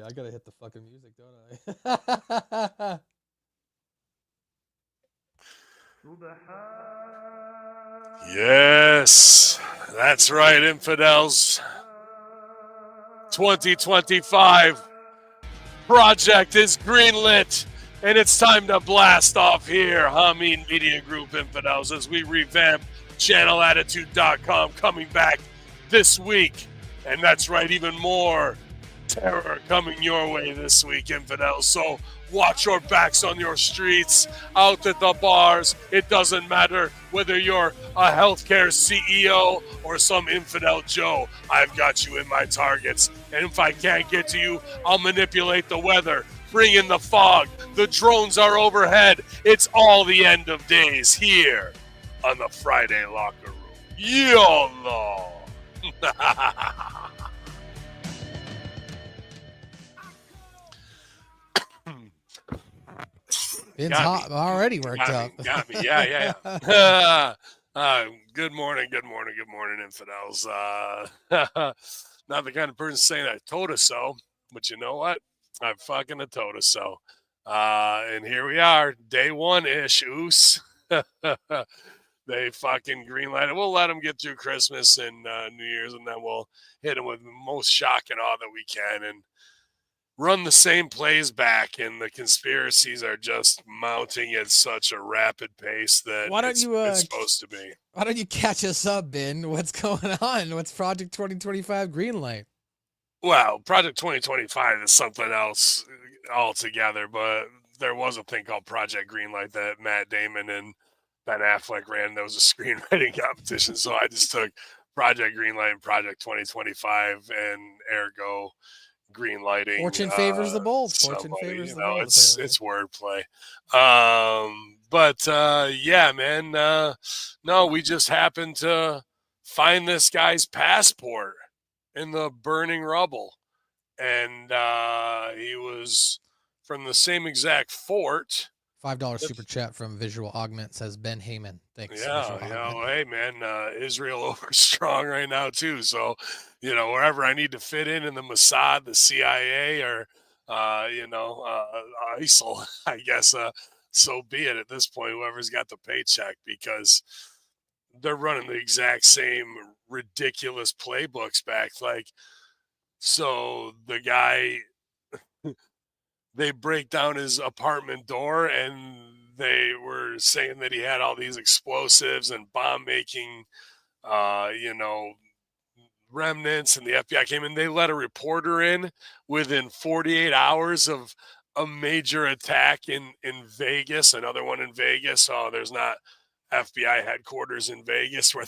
I gotta hit the fucking music, don't I? Yes, that's right, infidels. 2025 project is greenlit, and it's time to blast off here. Hameen Media Group infidels as we revamp channelattitude.com coming back this week. And that's right, even more terror coming your way this week, infidels. So watch your backs on your streets, out at the bars. It doesn't matter whether you're a healthcare CEO or some infidel Joe. I've got you in my targets. And if I can't get to you, I'll manipulate the weather. Bring in the fog. The drones are overhead. It's all the end of days here on the Friday Locker Room. YOLO! Ben's hot, already worked up. Got me. Yeah. Good morning, infidels. Not the kind of person saying I told us so, but you know what? I fucking told us so. And here we are, day one-ish, oos. They fucking greenlighted. We'll let them get through Christmas and New Year's, and then we'll hit them with the most shock and awe that we can. And run the same plays back, and the conspiracies are just mounting at such a rapid pace that it's supposed to be. Why don't you catch us up, Ben? What's going on? What's Project 2025 Greenlight? Well, Project 2025 is something else altogether, but there was a thing called Project Greenlight that Matt Damon and Ben Affleck ran. There was a screenwriting competition, so I just took Project Greenlight and Project 2025, and ergo green lighting. Fortune favors the bold. Fortune favors the bold. It's wordplay. But yeah, man. No, we just happened to find this guy's passport in the burning rubble, and he was from the same exact fort. $5 super chat from Visual Augment says Ben Heyman. Thanks. Yeah, hey man, Israel over strong right now too. So, wherever I need to fit in the Mossad, the CIA, or ISIL, I guess. So be it at this point. Whoever's got the paycheck, because they're running the exact same ridiculous playbooks back. So the guy, they break down his apartment door, and they were saying that he had all these explosives and bomb making, remnants, and the FBI came in. They let a reporter in within 48 hours of a major attack in Vegas, another one in Vegas. Oh, there's not FBI headquarters in Vegas where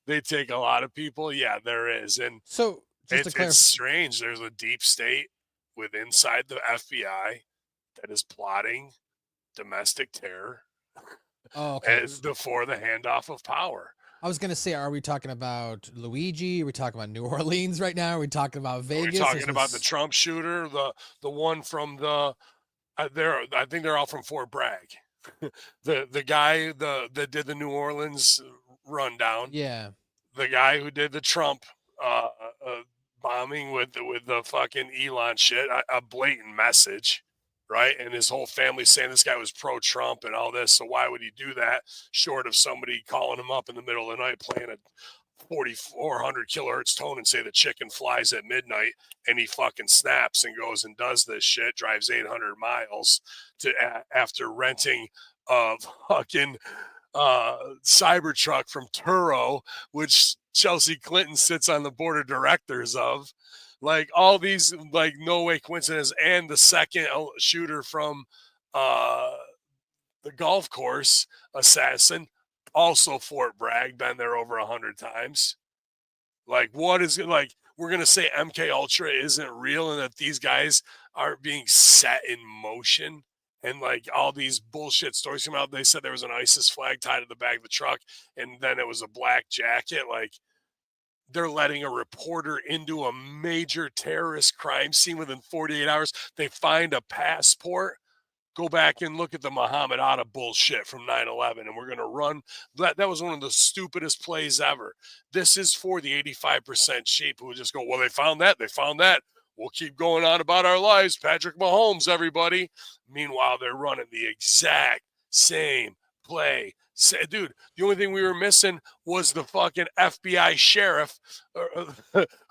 they take a lot of people. Yeah, there is. And so it's strange. There's a deep state inside the FBI that is plotting domestic terror before the handoff of power. I was going to say, are we talking about Luigi? Are we talking about New Orleans right now? Are we talking about Vegas? Are we talking about the Trump shooter, the one from I think they're all from Fort Bragg. the guy that did the New Orleans rundown. Yeah. The guy who did the Trump bombing with the fucking Elon shit, a blatant message, right? And his whole family saying this guy was pro-Trump and all this. So why would he do that short of somebody calling him up in the middle of the night playing a 4,400 kilohertz tone and say the chicken flies at midnight, and he fucking snaps and goes and does this shit, drives 800 miles after renting a fucking Cybertruck from Turo, which Chelsea Clinton sits on the board of directors of. Like all these, like no way coincidence. And the second shooter from the golf course assassin, also Fort Bragg, been there over 100 times. Like, what is it like? We're gonna say MK Ultra isn't real and that these guys aren't being set in motion. And like all these bullshit stories come out. They said there was an ISIS flag tied to the back of the truck, and then it was a black jacket. Like, they're letting a reporter into a major terrorist crime scene within 48 hours. They find a passport. Go back and look at the Muhammad Atta bullshit from 9/11, and we're going to run. That was one of the stupidest plays ever. This is for the 85% sheep who just go, well, they found that. we'll keep going on about our lives. Patrick Mahomes, everybody. Meanwhile, they're running the exact same play. Dude, the only thing we were missing was the fucking FBI sheriff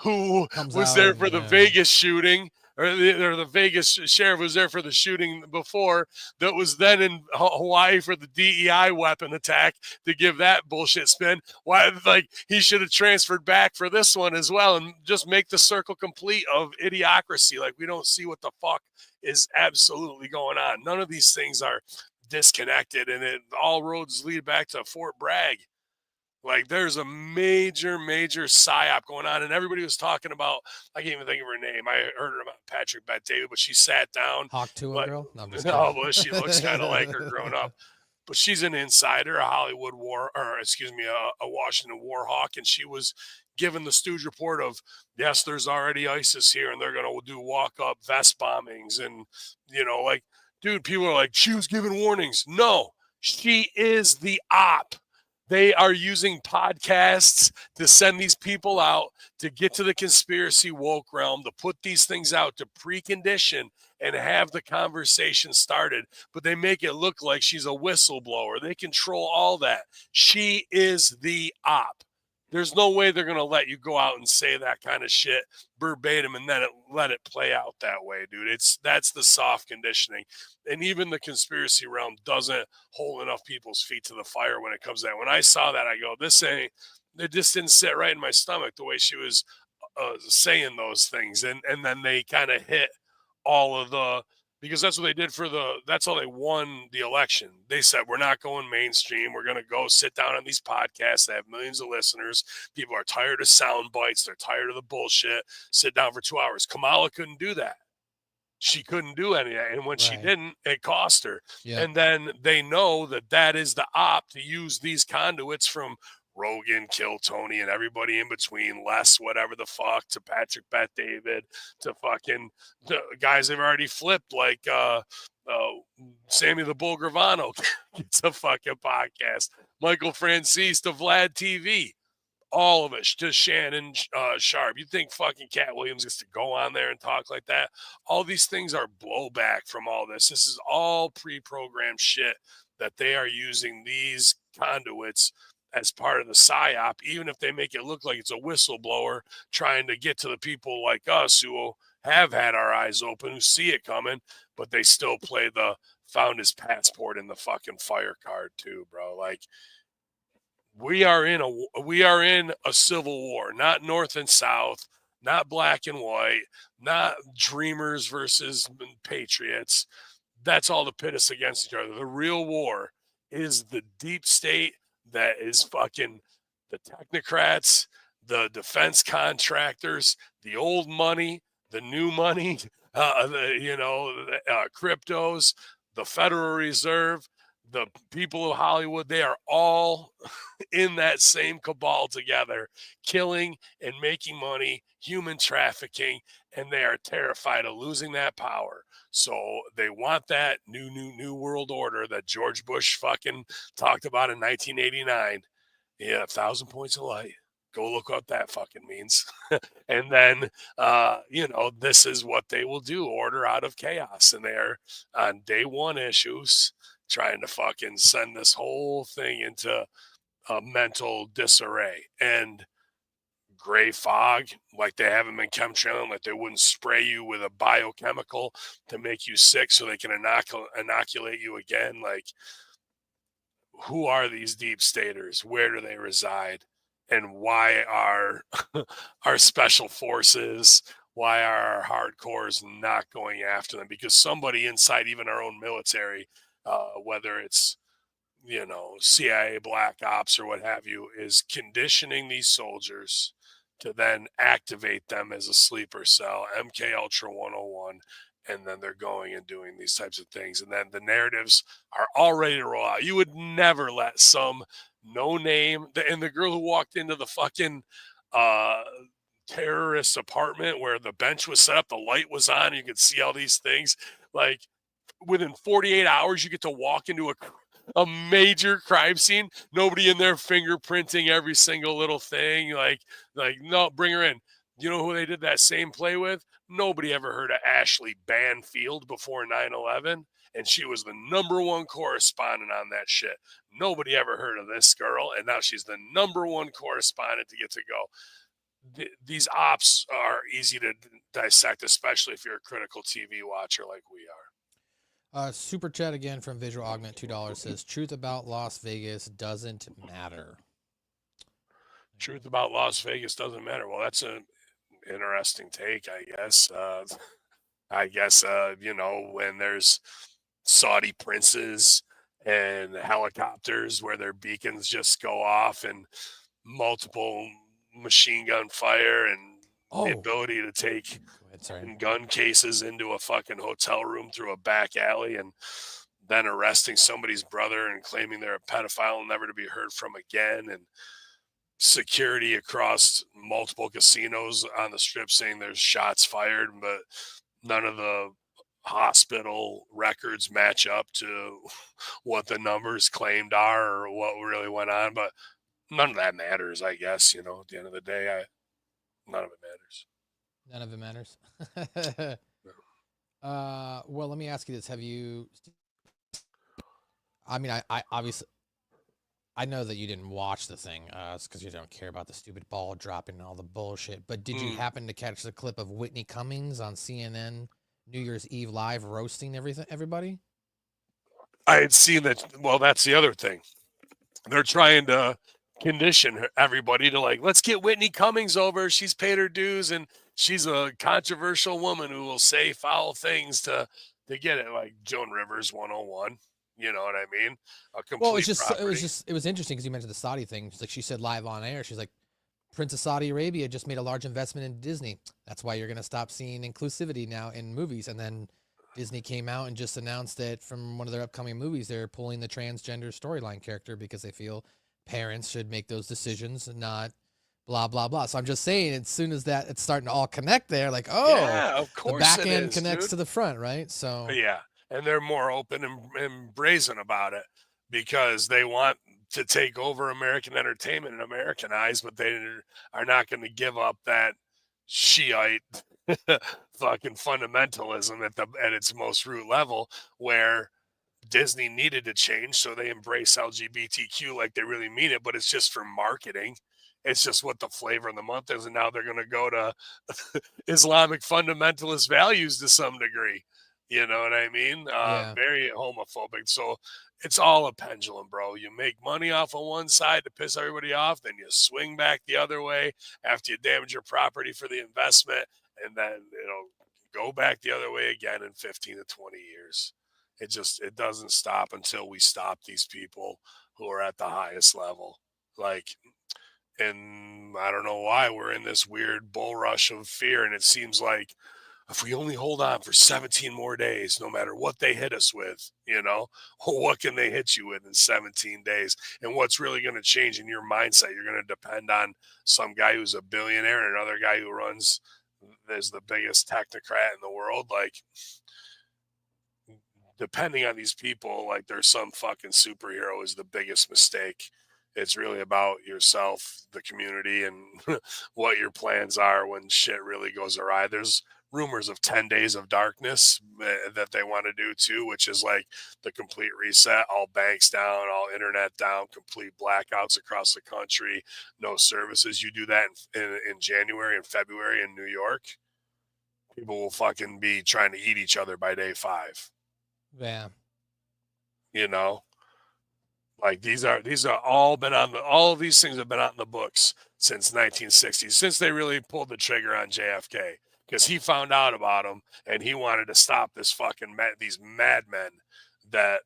who was there for the Vegas shooting, or the Vegas sheriff was there for the shooting before that was then in Hawaii for the DEI weapon attack to give that bullshit spin. Why, like, he should have transferred back for this one as well and just make the circle complete of idiocracy. Like, we don't see what the fuck is absolutely going on. None of these things are disconnected, and all roads lead back to Fort Bragg. Like, there's a major psyop going on, and everybody was talking about, I can't even think of her name. I heard her about Patrick Bet-David, but she sat down. Hawk Tuah girl? No, but she looks kind of like her grown up. But she's an insider, a Hollywood a Washington war hawk, and she was given the Stooge report of, yes, there's already ISIS here, and they're going to do walk-up vest bombings, and, like, dude, people are like, she was giving warnings. No, she is the op. They are using podcasts to send these people out to get to the conspiracy woke realm, to put these things out, to precondition and have the conversation started. But they make it look like she's a whistleblower. They control all that. She is the op. There's no way they're going to let you go out and say that kind of shit verbatim and then let it play out that way, dude. That's the soft conditioning. And even the conspiracy realm doesn't hold enough people's feet to the fire when it comes to that. When I saw that, I go, it just didn't sit right in my stomach the way she was saying those things. And then they kind of hit all of the, because that's what they did that's how they won the election. They said, we're not going mainstream. We're going to go sit down on these podcasts that have millions of listeners. People are tired of sound bites. They're tired of the bullshit. Sit down for 2 hours. Kamala couldn't do that. She couldn't do any of that. And when she didn't, it cost her. Yeah. And then they know that is the op to use these conduits from Rogan, Kill Tony, and everybody in between, Les, whatever the fuck, to Patrick Bet-David, to fucking the guys they've already flipped, like Sammy the Bull Gravano gets a fucking podcast. Michael Francis to Vlad TV. All of it, to Shannon Sharp. You think fucking Cat Williams gets to go on there and talk like that? All these things are blowback from all this. This is all pre-programmed shit that they are using these conduits as part of the PSYOP, even if they make it look like it's a whistleblower trying to get to the people like us who have had our eyes open, who see it coming, but they still play the found his passport in the fucking fire card too, bro. Like, we are in a civil war, not North and South, not black and white, not dreamers versus patriots. That's all to pit us against each other. The real war is the deep state that is fucking the technocrats, the defense contractors, the old money, the new money, cryptos, the Federal Reserve, the people of Hollywood. They are all in that same cabal together, killing and making money, human trafficking, and they are terrified of losing that power. So they want that new world order that George Bush fucking talked about in 1989. Yeah, 1,000 points of light. Go look what that fucking means. And then, this is what they will do, order out of chaos. And they're on day one issues trying to fucking send this whole thing into a mental disarray. And gray fog, like they have them in chemtrailing, like they wouldn't spray you with a biochemical to make you sick so they can inoculate you again. Like, who are these deep staters? Where do they reside? And why are our special forces, why are our hardcores not going after them? Because somebody inside even our own military, whether it's CIA, Black Ops, or what have you, is conditioning these soldiers to then activate them as a sleeper cell, MK Ultra 101, and then they're going and doing these types of things. And then the narratives are all ready to roll out. You would never let some no-name, and the girl who walked into the fucking terrorist apartment where the bench was set up, the light was on, you could see all these things. Like, within 48 hours, you get to walk into a major crime scene, nobody in there fingerprinting every single little thing. Like, no, bring her in. You know who they did that same play with? Nobody ever heard of Ashley Banfield before 9/11, and she was the #1 correspondent on that shit. Nobody ever heard of this girl, and now she's the #1 correspondent to get to go. These ops are easy to dissect, especially if you're a critical TV watcher like we are. Super chat again from Visual Augment $2 says truth about Las Vegas doesn't matter. Truth about Las Vegas doesn't matter. Well, that's an interesting take, I guess. You know, when there's Saudi princes and helicopters where their beacons just go off and multiple machine gun fire and the ability to take gun cases into a fucking hotel room through a back alley and then arresting somebody's brother and claiming they're a pedophile and never to be heard from again, and security across multiple casinos on the strip saying there's shots fired, but none of the hospital records match up to what the numbers claimed are or what really went on. But none of that matters, I guess. You know, at the end of the day, none of it matters. None of it matters. Well, let me ask you this: have you? I mean, I obviously, I know that you didn't watch the thing, because you don't care about the stupid ball dropping and all the bullshit. But did you happen to catch the clip of Whitney Cummings on CNN New Year's Eve live roasting everybody? I had seen that. Well, that's the other thing. They're trying to condition everybody to like, let's get Whitney Cummings over. She's paid her dues and she's a controversial woman who will say foul things to get it. Like Joan Rivers 101. You know what I mean? Well, it was interesting because you mentioned the Saudi thing. Like she said live on air, she's like, Prince of Saudi Arabia just made a large investment in Disney. That's why you're going to stop seeing inclusivity now in movies. And then Disney came out and just announced that from one of their upcoming movies, they're pulling the transgender storyline character because they feel parents should make those decisions and not blah, blah, blah. So I'm just saying, as soon as that it's starting to all connect there, like, yeah, of course the back end connects to the front, right? So yeah. And they're more open and brazen about it because they want to take over American entertainment and Americanize, but they are not going to give up that Shiite fucking fundamentalism at its most root level, where Disney needed to change, so they embrace LGBTQ like they really mean it, but it's just for marketing. It's just what the flavor of the month is, and now they're going to go to Islamic fundamentalist values to some degree. You know what I mean? Very homophobic. So it's all a pendulum, bro. You make money off of one side to piss everybody off, then you swing back the other way after you damage your property for the investment, and then it'll go back the other way again in 15 to 20 years. It doesn't stop until we stop these people who are at the highest level. Like, and I don't know why we're in this weird bull rush of fear, and it seems like if we only hold on for 17 more days, no matter what they hit us with, you know, what can they hit you with in 17 days? And what's really going to change in your mindset? You're going to depend on some guy who's a billionaire and another guy who runs as the biggest technocrat in the world. Like, depending on these people, like they're some fucking superhero is the biggest mistake. It's really about yourself, the community, and what your plans are when shit really goes awry. There's rumors of 10 days of darkness that they want to do too, which is like the complete reset, all banks down, all internet down, complete blackouts across the country, no services. You do that in January and February in New York, people will fucking be trying to eat each other by day 5. Yeah. You know, like these are all been on all of these things have been out in the books since 1960, since they really pulled the trigger on JFK, because he found out about them and he wanted to stop this fucking these madmen that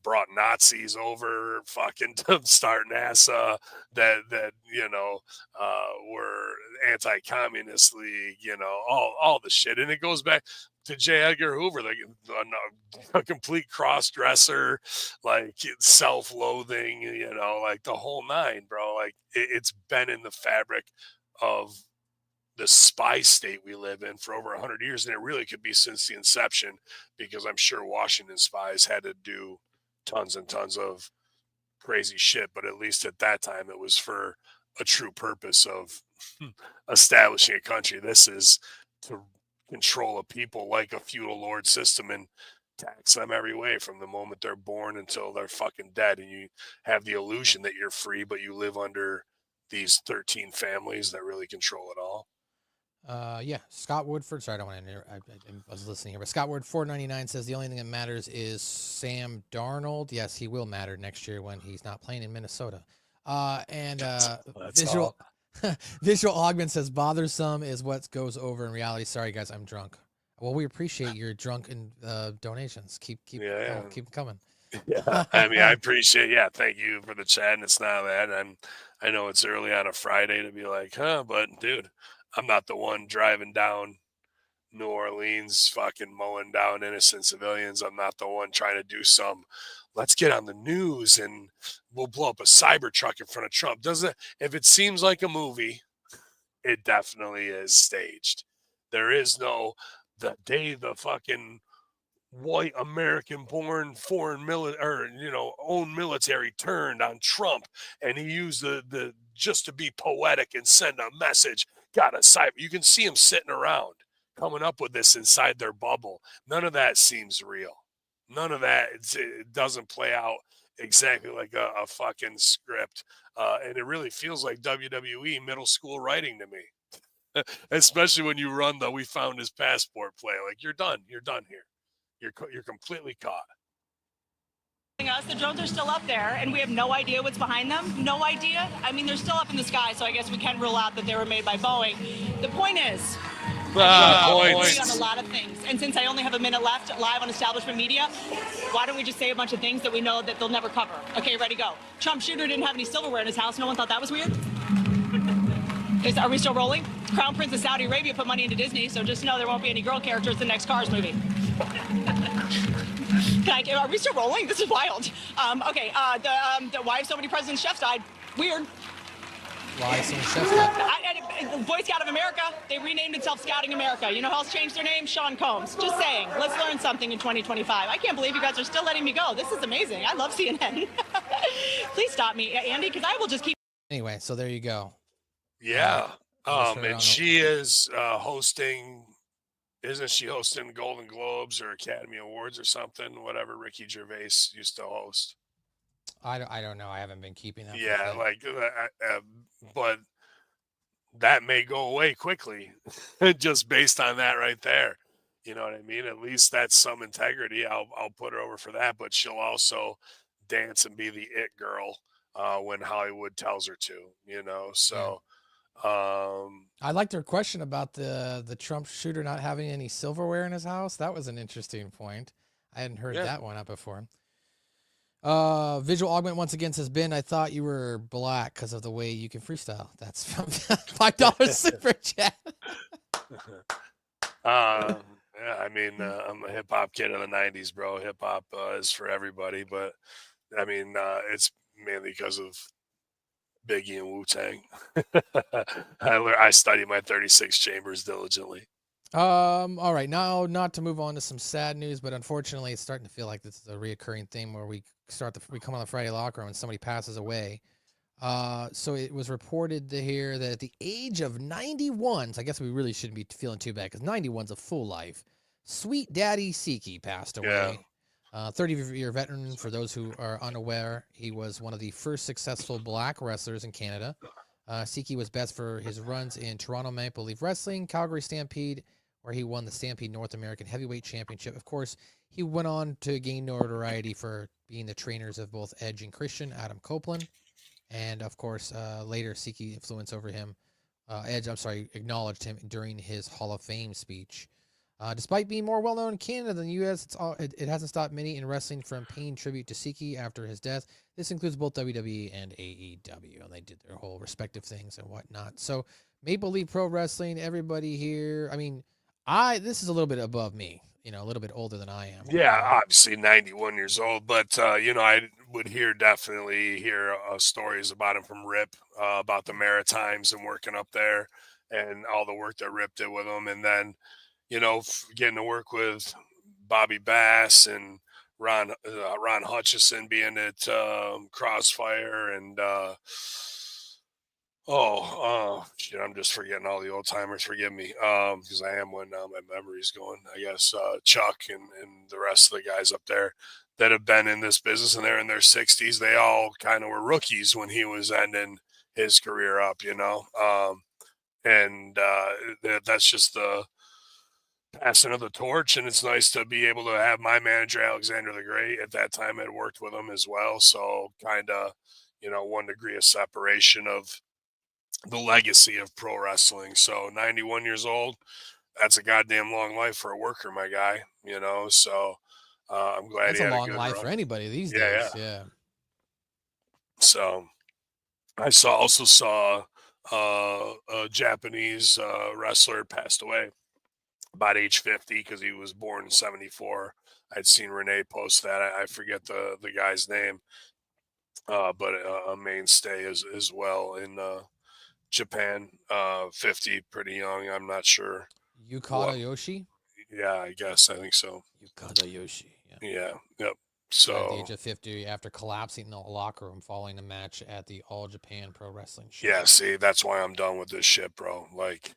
brought Nazis over fucking to start NASA, that you know were anti-communist league, you know, all the shit. And it goes back to J. Edgar Hoover, like a complete cross-dresser, like self-loathing, you know, like the whole nine, bro. Like it's been in the fabric of the spy state we live in for over 100 years, and it really could be since the inception, because I'm sure Washington spies had to do tons and tons of crazy shit, but at least at that time it was for a true purpose of establishing a country. This is to control a people like a feudal lord system and tax them every way from the moment they're born until they're fucking dead. And you have the illusion that you're free, but you live under these 13 families that really control it all. Yeah, Scott Woodford. Sorry, I don't want to. I was listening here, but Scott Woodford 499 says the only thing that matters is Sam Darnold. Yes, he will matter next year when he's not playing in Minnesota. That's visual visual augment says bothersome is what goes over in reality. Sorry guys, I'm drunk. Well, we appreciate your drunken donations. Keep coming. Yeah, I mean, I appreciate. Yeah, thank you for the chat. And it's not that, and I know it's early on a Friday to be like, but dude, I'm not the one driving down New Orleans, fucking mowing down innocent civilians. I'm not the one trying to do let's get on the news and we'll blow up a cyber truck in front of Trump. If it seems like a movie, it definitely is staged. There is no the day the fucking white American born foreign military or own military turned on Trump and he used the just to be poetic and send a message. Got a cyber. You can see him sitting around coming up with this inside their bubble. None of that seems real. None of that. It doesn't play out exactly like a fucking script. And it really feels like WWE middle school writing to me, especially when you run we found his passport play. Like you're done here. You're completely caught. The drones are still up there, and we have no idea what's behind them. No idea. I mean, they're still up in the sky, so I guess we can rule out that they were made by Boeing. The point is, we agree on a lot of things. And since I only have a minute left live on Establishment Media, why don't we just say a bunch of things that we know that they'll never cover? Okay, ready, go. Trump shooter didn't have any silverware in his house. No one thought that was weird? Are we still rolling? Crown Prince of Saudi Arabia put money into Disney, so just know there won't be any girl characters in the next Cars movie. Are we still rolling? This is wild. Okay, why have so many presidents' chefs died? Weird. Why so many chefs died? Boy Scout of America, they renamed itself Scouting America. You know who else changed their name? Sean Combs. Just saying. Let's learn something in 2025. I can't believe you guys are still letting me go. This is amazing. I love CNN. Please stop me, Andy, because I will just keep. Anyway, so there you go. Yeah. And she is hosting. Isn't she hosting Golden Globes or Academy Awards or something? Whatever Ricky Gervais used to host. I don't know. I haven't been keeping that. Yeah, but that may go away quickly, just based on that right there. You know what I mean? At least that's some integrity. I'll put her over for that. But she'll also dance and be the it girl when Hollywood tells her to. So. Yeah. I liked her question about the Trump shooter not having any silverware in his house. That was an interesting point. I hadn't heard that one up before. Visual Augment once again says, Ben, I thought you were black because of the way you can freestyle. That's from $5 super chat. Yeah, I mean, I'm a hip hop kid of the 90s, bro. Hip hop is for everybody, but I mean, it's mainly because of Biggie and Wu-Tang. I study my 36 chambers diligently. All right, now not to move on to some sad news, but unfortunately it's starting to feel like this is a reoccurring thing where we come on the Friday locker room and somebody passes away. So it was reported here that at the age of 91, so I guess we really shouldn't be feeling too bad because 91's a full life. Sweet Daddy Siki passed away. Yeah. 30-year veteran, for those who are unaware, he was one of the first successful black wrestlers in Canada. Siki was best for his runs in Toronto Maple Leaf Wrestling, Calgary Stampede, where he won the Stampede North American Heavyweight Championship. Of course, he went on to gain notoriety for being the trainers of both Edge and Christian, Adam Copeland. And, of course, later Siki influence over him. Edge acknowledged him during his Hall of Fame speech. Despite being more well-known in Canada than the U.S., it hasn't stopped many in wrestling from paying tribute to Siki after his death. This includes both WWE and AEW, and they did their whole respective things and whatnot. So Maple Leaf Pro Wrestling, everybody here, I mean, this is a little bit above me, a little bit older than I am. Yeah, obviously 91 years old, but, I would definitely hear stories about him from Rip, about the Maritimes and working up there and all the work that Rip did with him. And then, getting to work with Bobby Bass and Ron Hutchison being at Crossfire and Shit, I'm just forgetting all the old timers. Forgive me. Because I am when my memory's going. I guess Chuck and the rest of the guys up there that have been in this business and they're in their 60s, they all kind of were rookies when he was ending his career up, and that's just the passing of the torch. And it's nice to be able to have my manager, Alexander the Great, at that time had worked with him as well. So kind of, 1 degree of separation of the legacy of pro wrestling. So 91 years old, that's a goddamn long life for a worker, my guy, so I'm glad That's he a had long a good life run. for anybody these Yeah, days. Yeah. So I also saw a Japanese wrestler passed away about age 50 because he was born in 74. I'd seen Renee post that. I forget the guy's name, but a mainstay as well in Japan. 50, pretty young. I'm not sure. Yukata Yoshi? Yeah, I guess. I think so. Yukata Yoshi. Yeah. Yep. At the So age of 50, after collapsing in the locker room following a match at the All Japan Pro Wrestling show. yeah, see, that's why I'm done with this shit, bro. Like,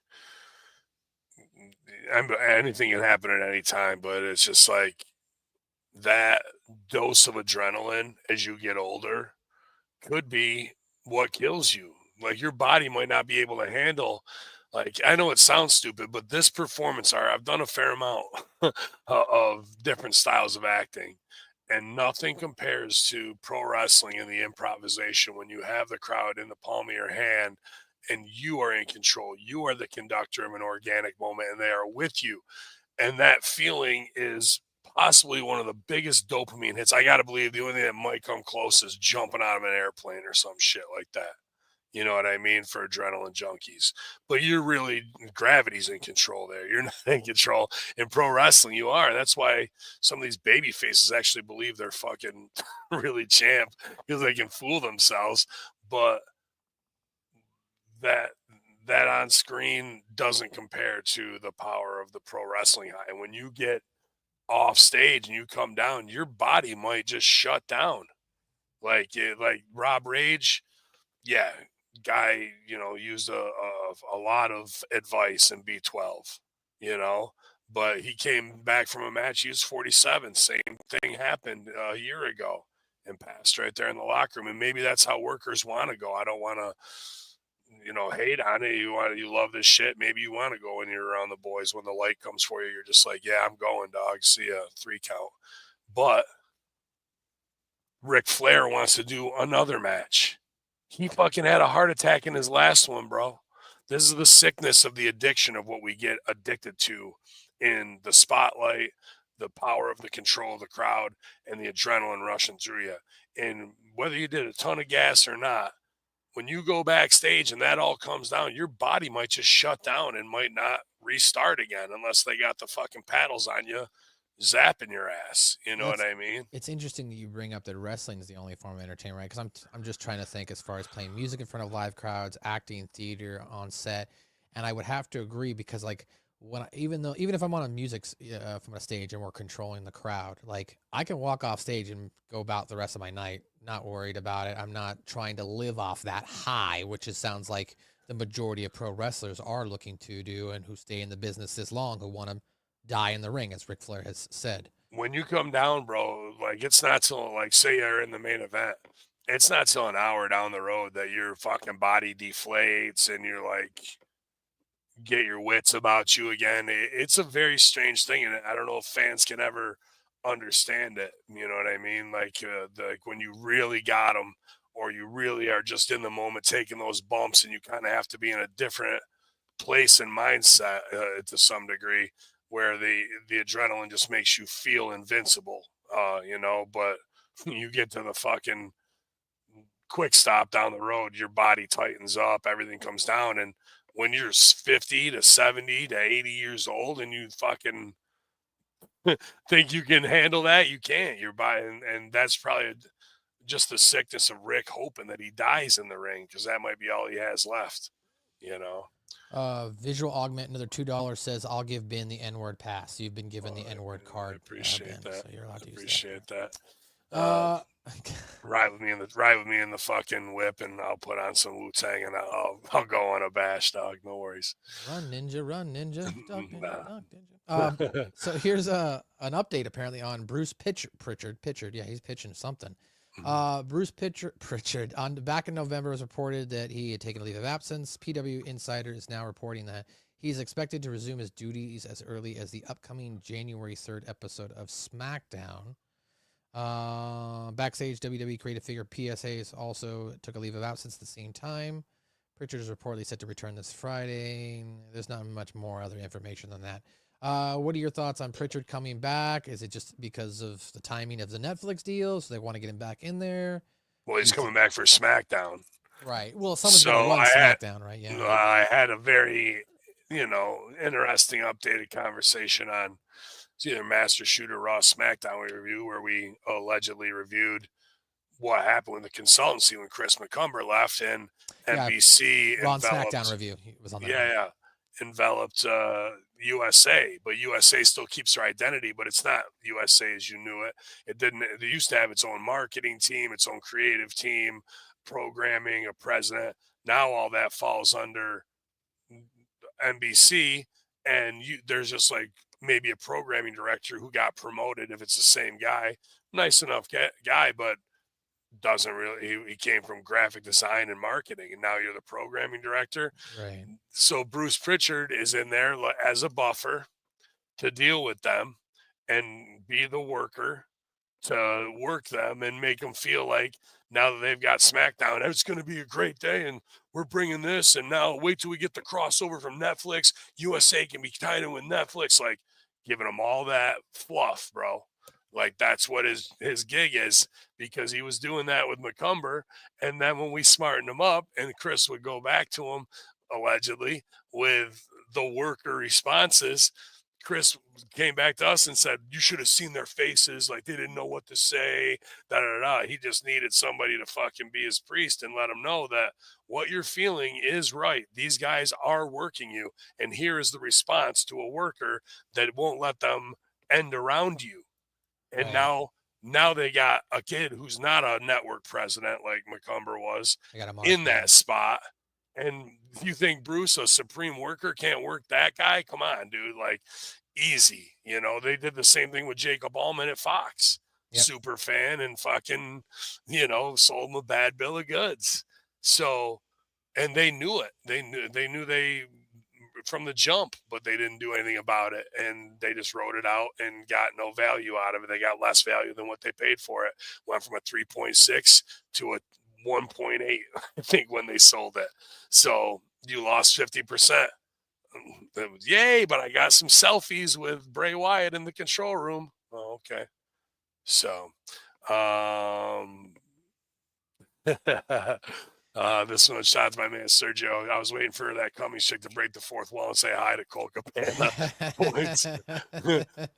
anything can happen at any time, but it's just like that dose of adrenaline as you get older could be what kills you. Like, your body might not be able to handle. Like, I know it sounds stupid, but this performance art, I've done a fair amount of different styles of acting, and nothing compares to pro wrestling and the improvisation when you have the crowd in the palm of your hand and you are in control. You are the conductor of an organic moment and they are with you. And that feeling is possibly one of the biggest dopamine hits. I got to believe the only thing that might come close is jumping out of an airplane or some shit like that. You know what I mean? For adrenaline junkies. But you're really, gravity's in control there. You're not in control. In pro wrestling, you are. That's why some of these baby faces actually believe they're fucking really champ because they can fool themselves. But that on screen doesn't compare to the power of the pro wrestling high. And when you get off stage and you come down, your body might just shut down. Like Rob Rage, yeah, guy, used a lot of advice in B12, but he came back from a match. He was 47. Same thing happened a year ago and passed right there in the locker room. And maybe that's how workers want to go. I don't want to, hate on it. You love this shit. Maybe you want to go when you're around the boys. When the light comes for you, you're just like, yeah, I'm going, dog. See ya, 3 count. But Ric Flair wants to do another match. He fucking had a heart attack in his last one, bro. This is the sickness of the addiction of what we get addicted to in the spotlight, the power of the control of the crowd, and the adrenaline rushing through you. And whether you did a ton of gas or not, when you go backstage and that all comes down, your body might just shut down and might not restart again unless they got the fucking paddles on you, zapping your ass. You know what I mean? It's interesting that you bring up that wrestling is the only form of entertainment, right? Because I'm just trying to think as far as playing music in front of live crowds, acting, theater, on set, and I would have to agree because like even if I'm on a music from a stage and we're controlling the crowd, like I can walk off stage and go about the rest of my night, not worried about it. I'm not trying to live off that high, which sounds like the majority of pro wrestlers are looking to do and who stay in the business this long, who want to die in the ring, as Ric Flair has said. When you come down, bro, like it's not till like say you're in the main event, it's not till an hour down the road that your fucking body deflates and you're like get your wits about you again. It's a very strange thing, and I don't know if fans can ever understand it. You know what I mean? Like when you really got them, or you really are just in the moment taking those bumps, and you kind of have to be in a different place and mindset to some degree, where the adrenaline just makes you feel invincible. But you get to the fucking quick stop down the road, your body tightens up, everything comes down, and when you're 50 to 70 to 80 years old and you fucking think you can handle that, you can't. You're by, and that's probably just the sickness of Rick hoping that he dies in the ring because that might be all he has left, Visual Augment, another $2 says, I'll give Ben the N-word pass. You've been given the N-word card. I appreciate that. So you're allowed to use that. Appreciate that. Ride with me in the fucking whip, and I'll put on some Wu-Tang, and I'll go on a bash, dog. No worries. Run ninja, duck ninja, duck ninja. So here's an update apparently on Bruce Pritchard. Yeah, he's pitching something. Bruce Pritchard back in November was reported that he had taken a leave of absence. PW Insider is now reporting that he's expected to resume his duties as early as the upcoming January 3rd episode of SmackDown. Backstage, WWE creative figure PSAs also took a leave of absence at the same time. Pritchard is reportedly set to return this Friday. There's not much more other information than that. What are your thoughts on Pritchard coming back? Is it just because of the timing of the Netflix deal, so they want to get him back in there? Well, he's coming back for SmackDown. Right. Well, someone's going to run SmackDown, right? Yeah. I had a very, interesting updated conversation on it's either Master Shooter Raw SmackDown review, where we allegedly reviewed what happened with the consultancy when Chris McCumber left, and NBC Raw SmackDown review. He was on that. Enveloped USA, but USA still keeps their identity, but it's not USA as you knew it. It used to have its own marketing team, its own creative team, programming, a president. Now all that falls under NBC, and there's just like maybe a programming director who got promoted if it's the same guy. Nice enough guy, but doesn't really, he came from graphic design and marketing, and now you're the programming director. Right. So Bruce Pritchard is in there as a buffer to deal with them and be the worker to work them and make them feel like now that they've got SmackDown, it's going to be a great day, and we're bringing this, and now wait till we get the crossover from Netflix. USA can be tied in with Netflix, like giving them all that fluff, bro. Like that's what his gig is, because he was doing that with McCumber. And then when we smartened him up and Chris would go back to him allegedly with the worker responses, Chris came back to us and said, you should have seen their faces. Like they didn't know what to say. He just needed somebody to fucking be his priest and let him know that what you're feeling is right. These guys are working you. And here is the response to a worker that won't let them end around you. And now they got a kid who's not a network president like McCumber was in that spot. And you think Bruce, a supreme worker, can't work that guy? Come on, dude. Like, easy. They did the same thing with Jacob Allman at Fox. Yep. Super fan and fucking, sold him a bad bill of goods. So, and they knew it. They knew from the jump, but they didn't do anything about it, and they just wrote it out and got no value out of it. They got less value than what they paid for it. Went from a 3.6 to a 1.8, I think, when they sold it. So you lost 50%. Yay, but I got some selfies with Bray Wyatt in the control room. Oh, okay. So this one, shout out to my man Sergio. I was waiting for that Cummings chick to break the fourth wall and say hi to Cole Cabana.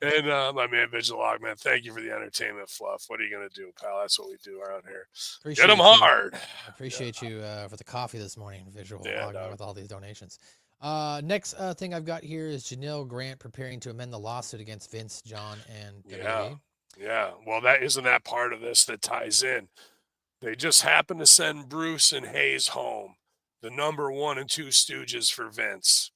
And my man Vigilog, man, thank you for the entertainment fluff. What are you gonna do, pal? That's what we do around here. Get them hard. I appreciate you for the coffee this morning, Vigilog, with all these donations. Next thing I've got here is Janelle Grant preparing to amend the lawsuit against Vince, John, and WWE. Yeah. Well, isn't that part of this that ties in? They just happened to send Bruce and Hayes home, the number 1 and 2 stooges for Vince.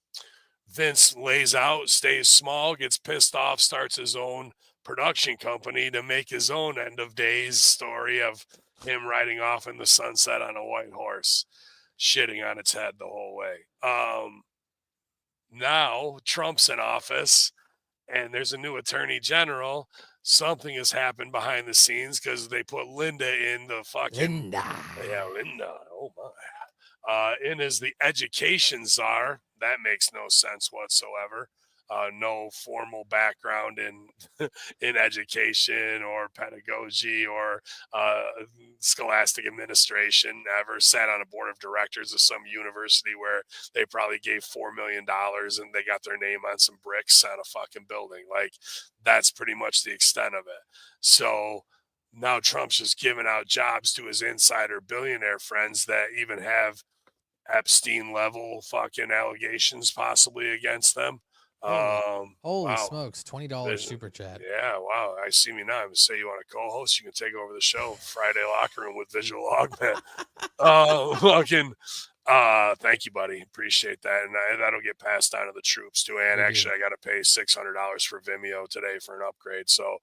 Vince lays out, stays small, gets pissed off, starts his own production company to make his own end of days story of him riding off in the sunset on a white horse, shitting on its head the whole way. Now Trump's in office and there's a new attorney general. Something has happened behind the scenes because they put Linda in the fucking Linda. Yeah, Linda. Oh my. In as the education czar. That makes no sense whatsoever. No formal background in education or pedagogy or scholastic administration. Ever sat on a board of directors of some university where they probably gave $4 million and they got their name on some bricks on a fucking building. Like, that's pretty much the extent of it. So now Trump's just giving out jobs to his insider billionaire friends that even have Epstein level fucking allegations possibly against them. Holy Wow. smokes, $20 super chat. Yeah, wow. I see me now. I'm say you want to co-host, you can take over the show. Friday Locker Room with Visual Augment. Fucking thank you, buddy. Appreciate that. And that'll get passed on to the troops too. And actually, I got to pay $600 for Vimeo today for an upgrade. So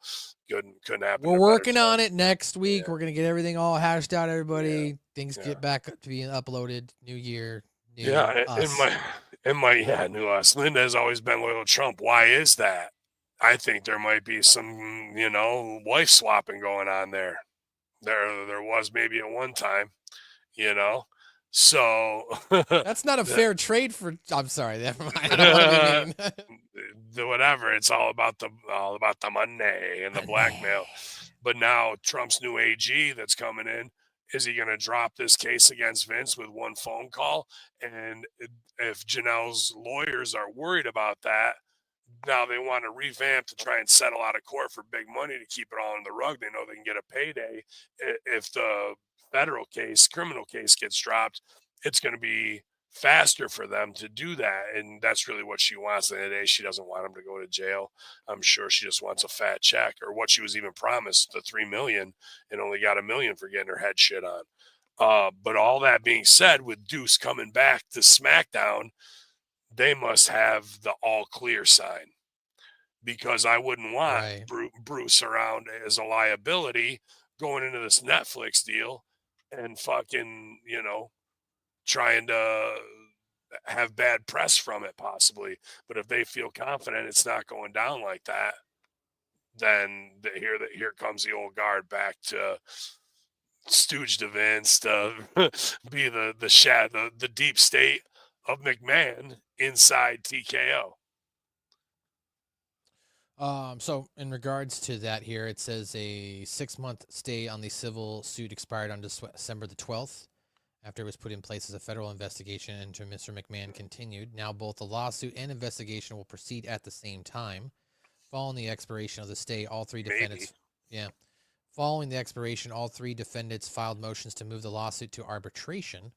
couldn't happen. We're working on it next week. Yeah. We're going to get everything all hashed out, everybody. Yeah. Things get back to being uploaded. New year. New us. New us. Linda has always been loyal to Trump. Why is that? I think there might be some, wife swapping going on there. There was maybe at one time, So that's not a fair trade for. I'm sorry, never mind. I don't want to be mean. Whatever. It's all about the money and the blackmail. But now Trump's new AG that's coming in. Is he going to drop this case against Vince with one phone call? And if Janelle's lawyers are worried about that, now they want to revamp to try and settle out of court for big money to keep it all on the rug. They know they can get a payday. If the federal case, criminal case gets dropped, it's going to be faster for them to do that. And that's really what she wants. At the end of the day, she doesn't want him to go to jail. I'm sure she just wants a fat check, or what she was even promised, the $3 million, and only got $1 million for getting her head shit on. But all that being said, with Deuce coming back to SmackDown, they must have the all clear sign, because I wouldn't want Bruce around as a liability going into this Netflix deal and fucking, trying to have bad press from it possibly. But if they feel confident it's not going down like that, then here comes the old guard back to stooge to Vince, to be the deep state of McMahon inside TKO. So in regards to that here, it says a 6-month stay on the civil suit expired on December the 12th. After it was put in place as a federal investigation into Mr. McMahon continued. Now both the lawsuit and investigation will proceed at the same time. Following the expiration of the stay, all three defendants... Following the expiration, all three defendants filed motions to move the lawsuit to arbitration.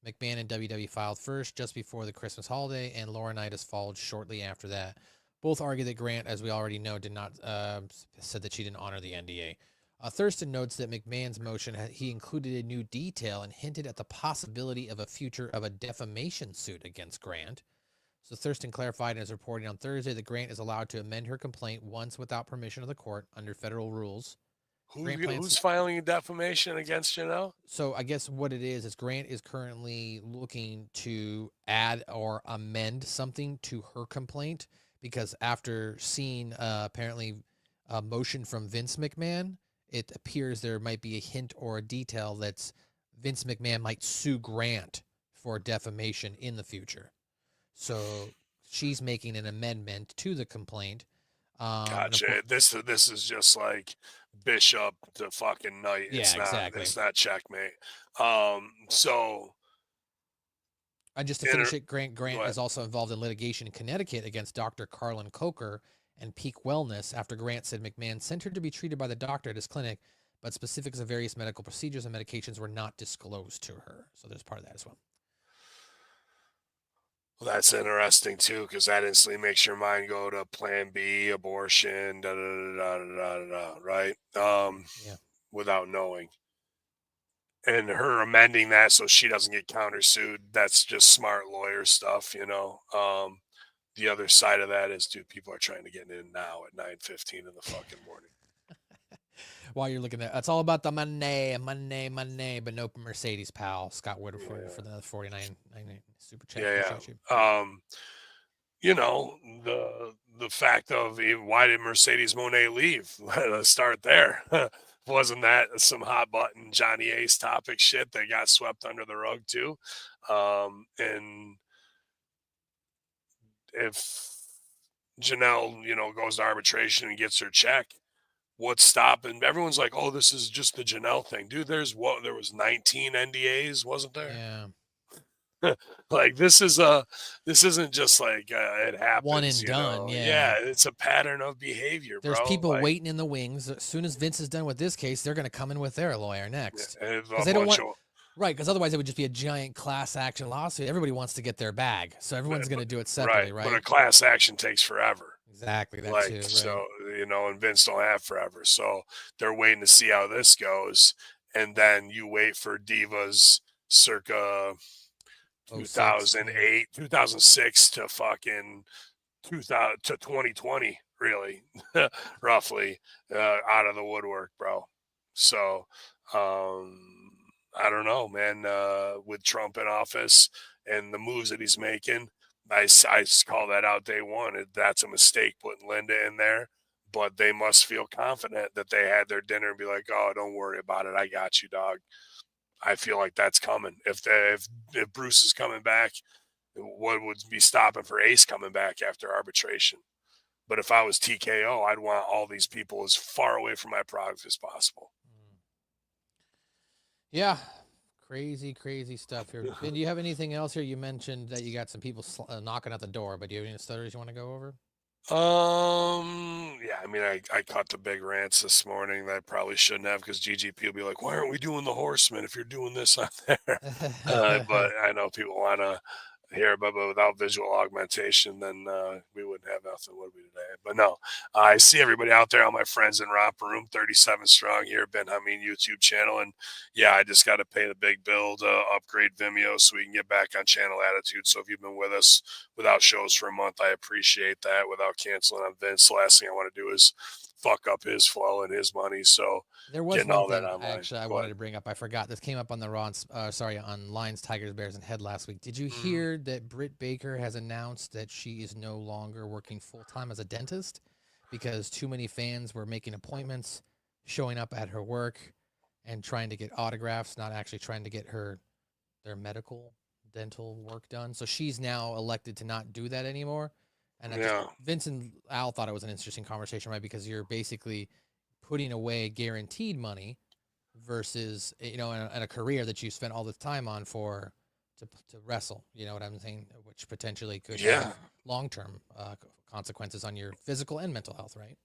McMahon and WWE filed first, just before the Christmas holiday, and Laurinaitis followed shortly after that. Both argue that Grant, as we already know, did not said that she didn't honor the NDA. Thurston notes that McMahon's motion, he included a new detail and hinted at the possibility of a defamation suit against Grant. So Thurston clarified in his reporting on Thursday that Grant is allowed to amend her complaint once without permission of the court under federal rules. Who's filing a defamation against Janelle? So I guess what it is Grant is currently looking to add or amend something to her complaint, because after seeing apparently a motion from Vince McMahon, it appears there might be a hint or a detail that Vince McMahon might sue Grant for defamation in the future. So she's making an amendment to the complaint. Gotcha. This is just like Bishop to fucking Knight. Exactly. It's not checkmate. So just to finish it, Grant is also involved in litigation in Connecticut against Dr. Carlin Coker and Peak Wellness after Grant said McMahon sent her to be treated by the doctor at his clinic, but specifics of various medical procedures and medications were not disclosed to her. So there's part of that as well. Well, that's interesting too, because that instantly makes your mind go to Plan B, abortion, right? Without knowing. And her amending that so she doesn't get countersued, that's just smart lawyer stuff, The other side of that is, dude, people are trying to get in now at 9:15 in the fucking morning. While you're looking at it's all about the money, but no Mercedes, pal. Scott Wood for the 49 super chat. The fact of why did Mercedes Moné leave? Let's start there. Wasn't that some hot button Johnny Ace topic shit that got swept under the rug too? And if Janelle, goes to arbitration and gets her check, what's stopping? Everyone's like, oh, this is just the Janelle thing. Dude, there was 19 NDAs, wasn't there? Yeah. Like this isn't just like it happens. One and done. Yeah, it's a pattern of behavior. There's people waiting in the wings. As soon as Vince is done with this case, they're going to come in with their lawyer next. They don't want Right, because otherwise it would just be a giant class action lawsuit. Everybody wants to get their bag, so everyone's going to do it separately, right? But a class action takes forever. Exactly, that Like, too. Right. so, and Vince don't have forever. So they're waiting to see how this goes. And then you wait for Divas circa 2008, 2006 to fucking 2000 to 2020, really, roughly, out of the woodwork, bro. So, I don't know, man. With Trump in office and the moves that he's making, I call that out day one. That's a mistake putting Linda in there, but they must feel confident that they had their dinner and be like, "Oh, don't worry about it. I got you, dog." I feel like that's coming. If Bruce is coming back, what would be stopping for Ace coming back after arbitration? But if I was TKO, I'd want all these people as far away from my product as possible. Yeah, crazy stuff here. Ben, do you have anything else here? You mentioned that you got some people knocking at the door, but do you have any stutters you want to go over? Yeah, I mean, I caught the big rants this morning that I probably shouldn't have, because GGP will be like, "Why aren't we doing the Horsemen if you're doing this on there?" But I know people want to hear about, but without visual augmentation, then we wouldn't have nothing, would we, today? But no, I see everybody out there, all my friends in Romper Room 37 strong here, Ben Hameen YouTube channel. And yeah, I just got to pay the big bill to upgrade Vimeo so we can get back on Channel Attitude. So if you've been with us without shows for a month, I appreciate that, without canceling on Vince. The last thing I want to do is fuck up his flow and his money. So there was one thing actually I wanted to bring up. I forgot. This came up on the on Lions, Tigers, Bears, and Head last week. Did you hear that Britt Baker has announced that she is no longer working full-time as a dentist because too many fans were making appointments, showing up at her work, and trying to get autographs, not actually trying to get their medical dental work done. So she's now elected to not do that anymore. And Vince and Al thought it was an interesting conversation, right? Because you're basically putting away guaranteed money versus, in a career that you spent all this time on to wrestle, you know what I'm saying? Which potentially could have long-term consequences on your physical and mental health, right?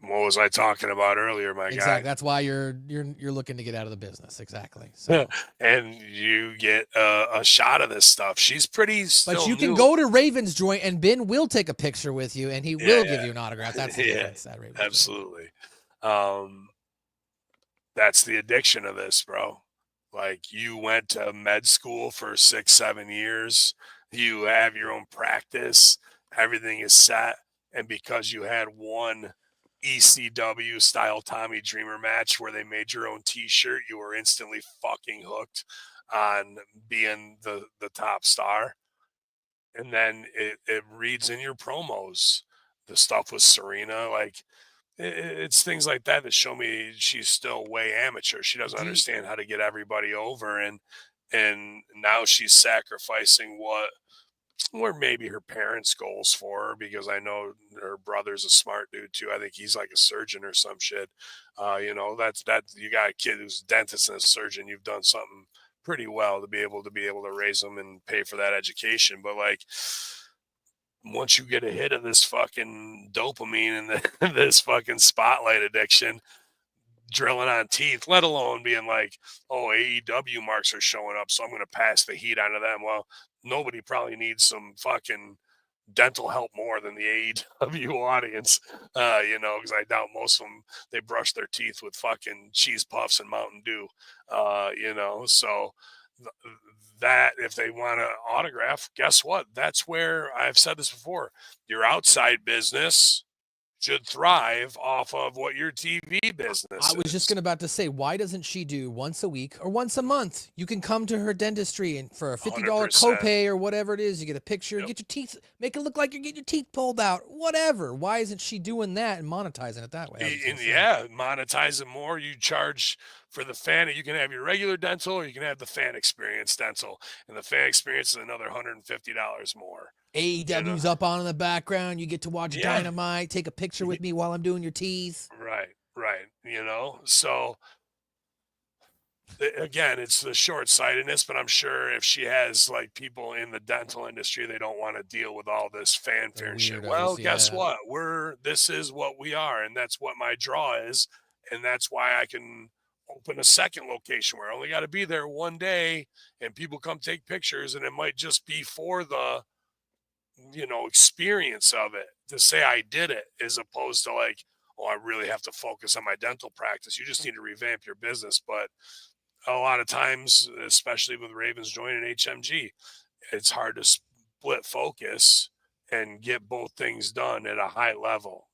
What was I talking about earlier, my guy? Exactly. That's why you're looking to get out of the business. Exactly. So. And you get a shot of this stuff. She's pretty still But you new. can go to Raven's Joint and Ben will take a picture with you and he will give you an autograph. That's the difference at Raven's absolutely. That's the addiction of this, bro. Like, you went to med school for 6-7 years. You have your own practice. Everything is set. And because you had one ECW style Tommy Dreamer match where they made your own t-shirt, you were instantly fucking hooked on being the top star. And then it reads in your promos. The stuff with Serena, like, it's things like that show me she's still way amateur. She doesn't understand how to get everybody over, and now she's sacrificing what were maybe her parents' goals for her, because I know her brother's a smart dude too. I think he's like a surgeon or some shit. That's you got a kid who's a dentist and a surgeon. You've done something pretty well to be able to raise them and pay for that education. But like, once you get a hit of this fucking dopamine and this fucking spotlight addiction, drilling on teeth, let alone being like, oh, AEW marks are showing up, so I'm going to pass the heat onto them. Well, nobody probably needs some fucking dental help more than the AEW audience, because I doubt most of them, they brush their teeth with fucking cheese puffs and Mountain Dew, so that if they want to autograph, guess what? That's where, I've said this before, your outside business should thrive off of what your TV business is. I was just about to say, why doesn't she do once a week or once a month? You can come to her dentistry and for a $50 copay or whatever it is, you get a picture, get your teeth, make it look like you're getting your teeth pulled out, whatever. Why isn't she doing that and monetizing it that way? Monetize it more. You charge for the fan. You can have your regular dental or you can have the fan experience dental, and the fan experience is another $150 more. AEW's up on in the background. You get to watch Dynamite, take a picture with me while I'm doing your teeth. Right. So again, it's the short-sightedness, but I'm sure if she has like people in the dental industry, they don't want to deal with all this fanfare and shit. Well, guess what? This is what we are, and that's what my draw is, and that's why I can open a second location where I only got to be there one day and people come take pictures, and it might just be for the, experience of it, to say I did it, as opposed to like, oh, I really have to focus on my dental practice. You just need to revamp your business. But a lot of times, especially with Ravens joining HMG, it's hard to split focus and get both things done at a high level,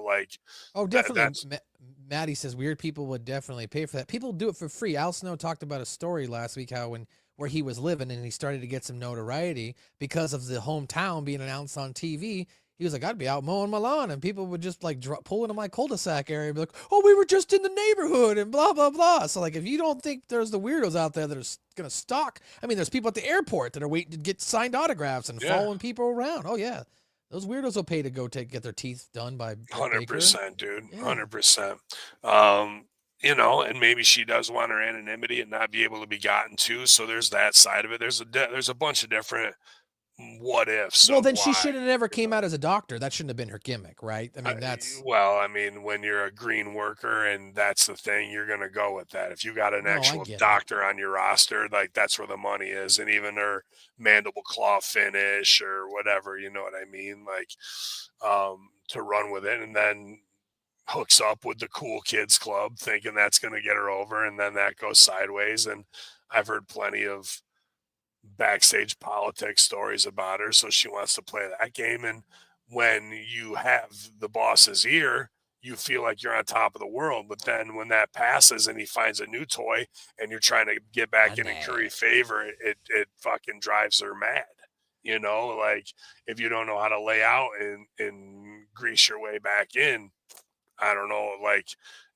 like. Oh, definitely. Maddie says weird people would definitely pay for that. People do it for free. Al Snow talked about a story last week, how where he was living and he started to get some notoriety because of the hometown being announced on TV. He was like, I'd be out mowing my lawn and people would just like pull into my cul-de-sac area and be like, oh, we were just in the neighborhood and blah, blah, blah. So like, if you don't think there's the weirdos out there that are going to stalk, I mean, there's people at the airport that are waiting to get signed autographs and following people around. Oh yeah. Those weirdos will pay to go get their teeth done by 100%, dude. 100%. And maybe she does want her anonymity and not be able to be gotten to. So there's that side of it. There's a bunch of different what ifs. Well, then she should have never came out as a doctor. That shouldn't have been her gimmick, right? I mean, when you're a green worker and that's the thing, you're going to go with that. If you got an actual doctor on your roster, like that's where the money is. And even her mandible claw finish or whatever, you know what I mean? Like, to run with it, and then hooks up with the cool kids club thinking that's going to get her over. And then that goes sideways. And I've heard plenty of backstage politics stories about her, so she wants to play that game. And when you have the boss's ear, you feel like you're on top of the world. But then when that passes and he finds a new toy and you're trying to get back in and curry favor, it fucking drives her mad. Like if you don't know how to lay out and grease your way back in, I don't know, like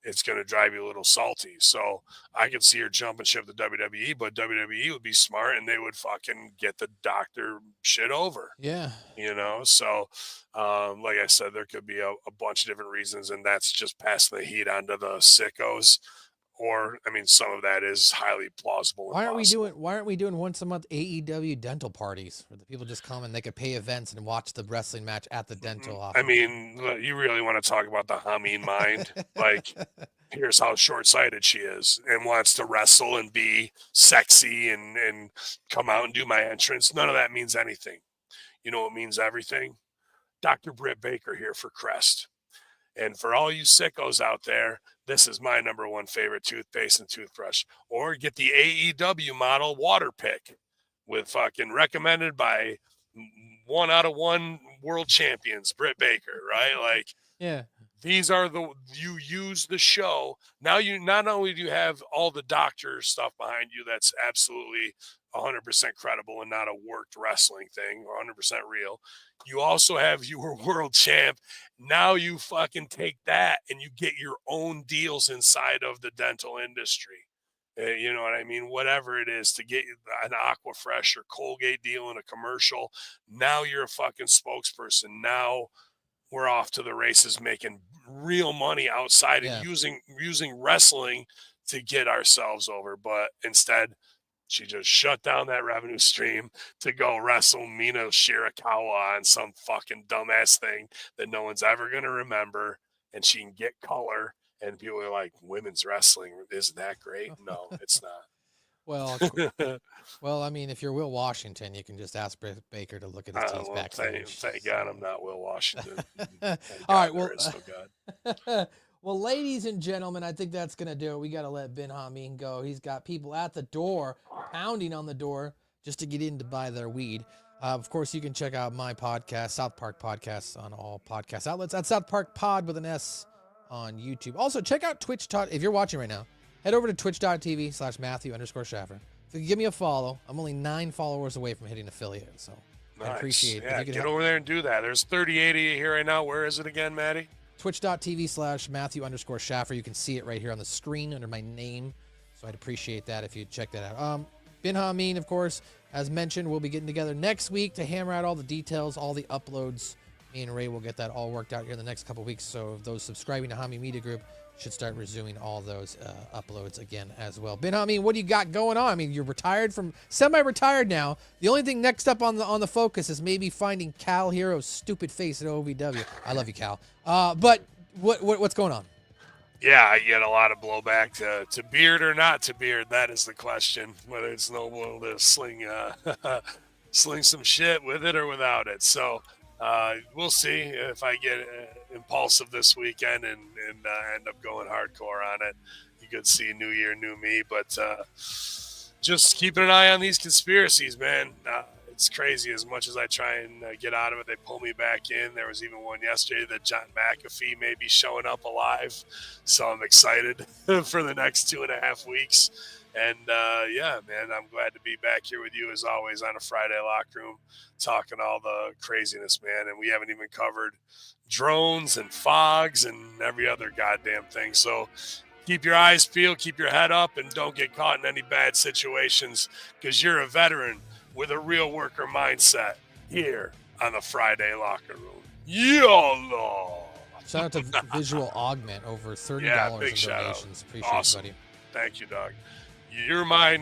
it's going to drive you a little salty. So I could see her jumping ship to WWE, but WWE would be smart and they would fucking get the doctor shit over. Yeah. So like I said, there could be a bunch of different reasons, and that's just passing the heat onto the sickos. Or, I mean, some of that is highly plausible. Why aren't we doing once a month AEW dental parties where the people just come and they could pay events and watch the wrestling match at the dental office? I mean, you really want to talk about the Hameen mind? Like, here's how short-sighted she is and wants to wrestle and be sexy and come out and do my entrance. None of that means anything. You know what means everything? Dr. Britt Baker here for Crest. And for all you sickos out there, this is my number one favorite toothpaste and toothbrush. Or get the AEW model water pick with fucking recommended by 1 out of 1 world champions, Britt Baker, right? Like, yeah, these are you use the show. Now you not only do you have all the doctor stuff behind you that's absolutely 100% credible and not a worked wrestling thing, 100% real. You also have your world champ. Now you fucking take that and you get your own deals inside of the dental industry. You know what I mean? Whatever it is, to get an Aquafresh or Colgate deal in a commercial. Now you're a fucking spokesperson. Now we're off to the races, making real money outside of using wrestling to get ourselves over. But instead, she just shut down that revenue stream to go wrestle Mina Shirakawa on some fucking dumbass thing that no one's ever going to remember. And she can get color. And people are like, women's wrestling, isn't that great? No, it's not. Well, I mean, if you're Will Washington, you can just ask Baker to look at his teeth backstage. Thank God I'm not Will Washington. All right, well, ladies and gentlemen, I think that's going to do it. We got to let Ben Hameen go. He's got people at the door, pounding on the door just to get in to buy their weed. Of course, you can check out my podcast, South Park Podcasts, on all podcast outlets. At South Park Pod with an S on YouTube. Also, check out Twitch. If you're watching right now, head over to twitch.tv/Matthew_Schaffer. If you can give me a follow, I'm only 9 followers away from hitting affiliate, so nice. I appreciate it. Yeah, get over there and do that. There's 38 of you here right now. Where is it again, Maddie? Twitch.tv/Matthew_Schaffer. You can see it right here on the screen under my name, so I'd appreciate that if you check that out. Ben Hameen, of course, as mentioned, we'll be getting together next week to hammer out all the details, all the uploads. Me and Ray will get that all worked out here in the next couple of weeks, so those subscribing to Hameen Media Group should start resuming all those uploads again as well. Ben Hameen, what do you got going on? I mean, you're retired from semi-retired now. The only thing next up on the focus is maybe finding Cal Hero's stupid face at OVW. I love you, Cal. But what's going on? Yeah, I get a lot of blowback to beard or not to beard. That is the question. Whether it's noble to sling sling some shit with it or without it. So we'll see if I get impulsive this weekend and end up going hardcore on it. You could see New Year, New Me, but just keeping an eye on these conspiracies, man. It's crazy. As much as I try and get out of it, they pull me back in. There was even one yesterday that John McAfee may be showing up alive. So I'm excited for the next 2.5 weeks. And yeah, man, I'm glad to be back here with you as always on a Friday Locker Room, talking all the craziness, man. And we haven't even covered drones and fogs and every other goddamn thing. So keep your eyes peeled, keep your head up, and don't get caught in any bad situations, because you're a veteran with a real worker mindset here on the Friday Locker Room. YOLO! Shout out to Visual Augment, over $30 Yeah, big in shout out. donations. Appreciate Awesome. it, buddy. Thank you, dog. You're my